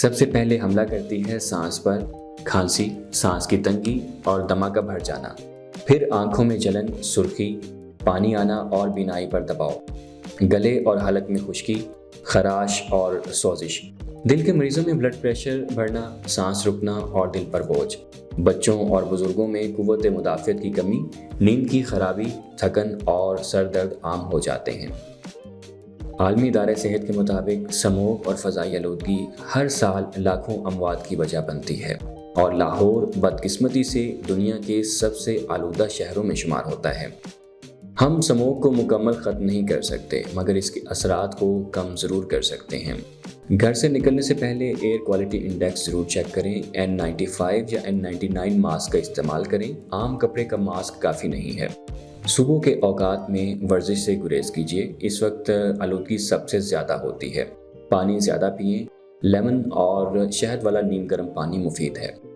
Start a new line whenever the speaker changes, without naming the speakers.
سب سے پہلے حملہ کرتی ہے سانس پر، کھانسی، سانس کی تنگی اور دمہ کا بڑھ جانا، پھر آنکھوں میں جلن، سرخی، پانی آنا اور بینائی پر دباؤ، گلے اور حلق میں خشکی، خراش اور سوزش، دل کے مریضوں میں بلڈ پریشر بڑھنا، سانس رکنا اور دل پر بوجھ، بچوں اور بزرگوں میں قوت مدافعت کی کمی، نیند کی خرابی، تھکن اور سر درد عام ہو جاتے ہیں۔ عالمی ادارہ صحت کے مطابق سموگ اور فضائی آلودگی ہر سال لاکھوں اموات کی وجہ بنتی ہے اور لاہور بدقسمتی سے دنیا کے سب سے آلودہ شہروں میں شمار ہوتا ہے۔ ہم سموگ کو مکمل ختم نہیں کر سکتے مگر اس کے اثرات کو کم ضرور کر سکتے ہیں۔ گھر سے نکلنے سے پہلے ایئر کوالٹی انڈیکس ضرور چیک کریں، N95 یا N99 ماسک کا استعمال کریں، عام کپڑے کا ماسک کافی نہیں ہے۔ صبح کے اوقات میں ورزش سے گریز کیجیے، اس وقت آلودگی سب سے زیادہ ہوتی ہے۔ پانی زیادہ پئیں، لیمن اور شہد والا نیم گرم پانی مفید ہے۔